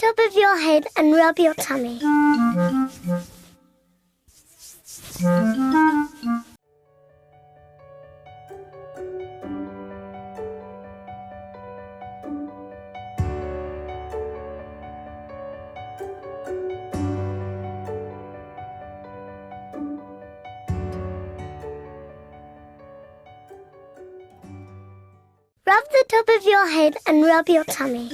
top of your head and rub your tummy. Rub the top of your head and rub your tummy.